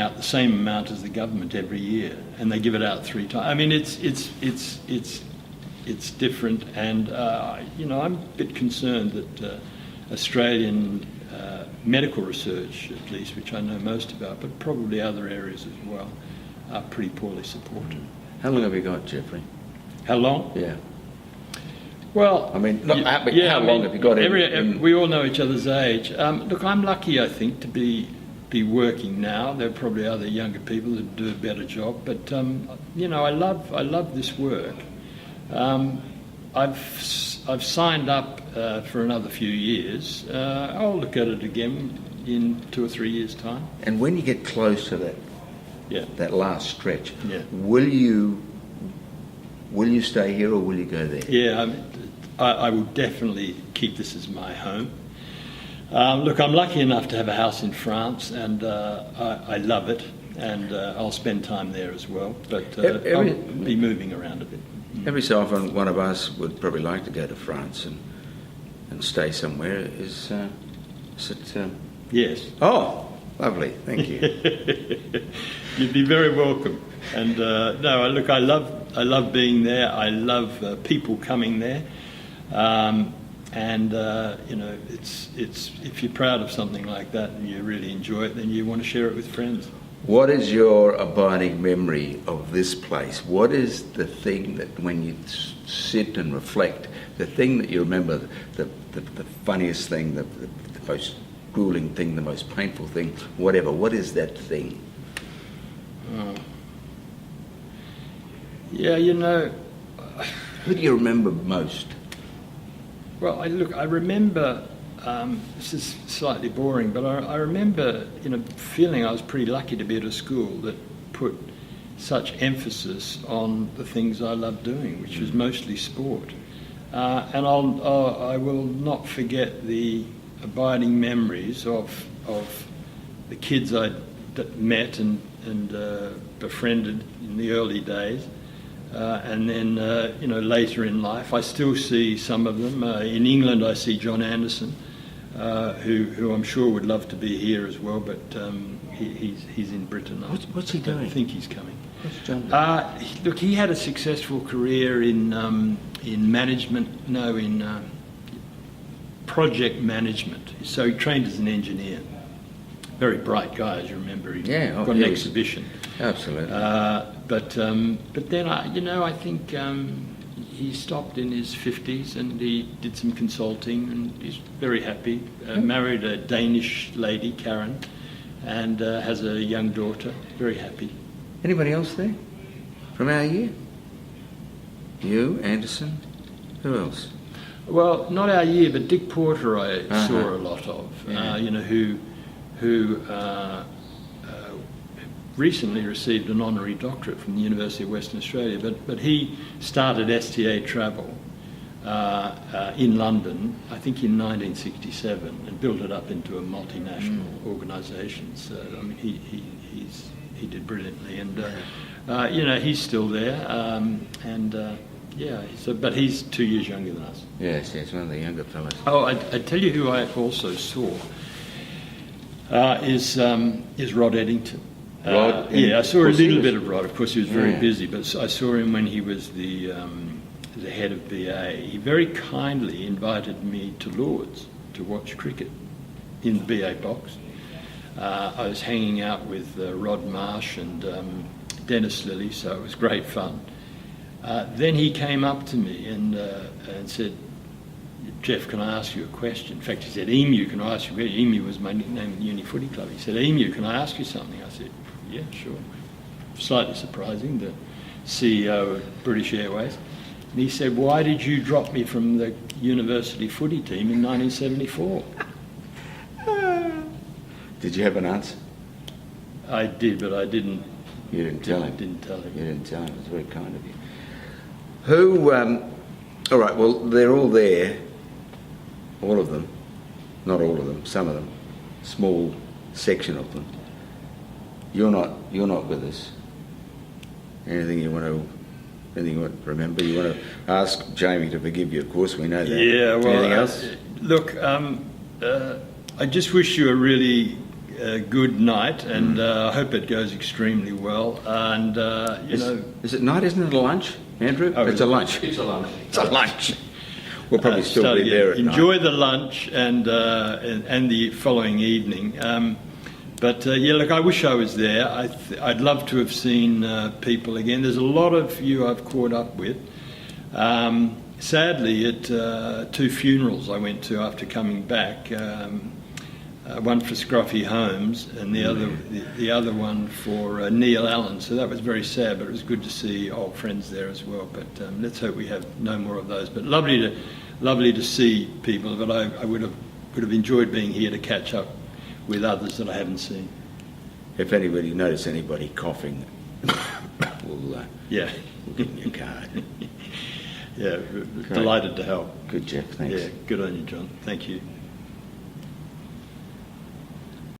out the same amount as the government every year, and they give it out 3 times. I mean, it's different, and I'm a bit concerned that Australian medical research, at least, which I know most about, but probably other areas as well, are pretty poorly supported. How long have you got, Geoffrey? How long? Yeah. Well, I mean, not how long have you got? We all know each other's age. Look, I'm lucky, I think, to be working now. There are probably other younger people that do a better job, but I love this work. I've signed up for another few years. I'll look at it again in 2 or 3 years' time. And when you get close to that last stretch, will you stay here or will you go there? Yeah, I will definitely keep this as my home. Look, I'm lucky enough to have a house in France, and I love it, and I'll spend time there as well, but I'll be moving around a bit. Every so often one of us would probably like to go to France and stay somewhere. Is it... Yes. Oh, lovely, thank you. You'd be very welcome. And no, look, I love being there. I love people coming there. It's if you're proud of something like that and you really enjoy it, then you want to share it with friends. What is your abiding memory of this place? What is the thing that when you sit and reflect, the thing that you remember, the funniest thing, the most grueling thing, the most painful thing, whatever, what is that thing? Who do you remember most? Well, I remember, this is slightly boring, but I remember, feeling I was pretty lucky to be at a school that put such emphasis on the things I loved doing, which was mostly sport. And I will not forget the abiding memories of the kids I met and befriended in the early days. And then, later in life, I still see some of them. In England, I see John Anderson, who I'm sure would love to be here as well, but he's in Britain. What's he doing? I think he's coming. What's John doing? Look, he had a successful career in management. In project management. So he trained as an engineer. Very bright guy, as you remember. He got an exhibition. Absolutely. But then I think he stopped in his 50s and he did some consulting and he's very happy. Married a Danish lady, Karen, and has a young daughter. Very happy. Anybody else there from our year? You, Anderson, who else? Well, not our year, but Dick Porter I saw a lot of. Who recently received an honorary doctorate from the University of Western Australia, but he started STA Travel in London, I think in 1967, and built it up into a multinational organisation. So I mean, he did brilliantly, and he's still there, but he's 2 years younger than us. Yes, one of the younger fellows. Oh, I tell you who I also saw is Rod Eddington. I saw a little bit of Rod. Of course, he was very busy, but I saw him when he was the head of BA. He very kindly invited me to Lord's to watch cricket in the BA box. I was hanging out with Rod Marsh and Dennis Lilly, so it was great fun. Then he came up to me and said, "Jeff, can I ask you a question?" In fact, he said, "Emu, can I ask you a question?" Emu was my nickname at the Uni Footy Club. He said, "Emu, can I ask you something?" I said, "Yeah, sure." Slightly surprising, the CEO of British Airways. And he said, "Why did you drop me from the university footy team in 1974? Did you have an answer? I did, but I didn't. You didn't tell him? Didn't tell him. You didn't tell him. It was very kind of you. Who, all right, well, they're all there, all of them, not all of them, some of them, small section of them. You're not with us. Anything you want to remember? You want to ask Jamie to forgive you, of course, we know that. Yeah, well, anything else? Look, I just wish you a really good night, and I hope it goes extremely well. And is it night? Isn't it a lunch, Andrew? Oh, it's a lunch. It's a lunch. It's a lunch. We'll probably still start be again. there at Enjoy night. the lunch and the following evening. But look, I wish I was there. I'd love to have seen people again. There's a lot of you I've caught up with. Sadly, at 2 funerals I went to after coming back. One for Scruffy Holmes and the other one for Neil Allen. So that was very sad, but it was good to see old friends there as well. But let's hope we have no more of those. But lovely to see people. But I would have enjoyed being here to catch up with others that I haven't seen. If anybody notices anybody coughing, we'll Yeah, give them your card. yeah, delighted to help. Good, Jeff. Thanks. Yeah, good on you, John. Thank you.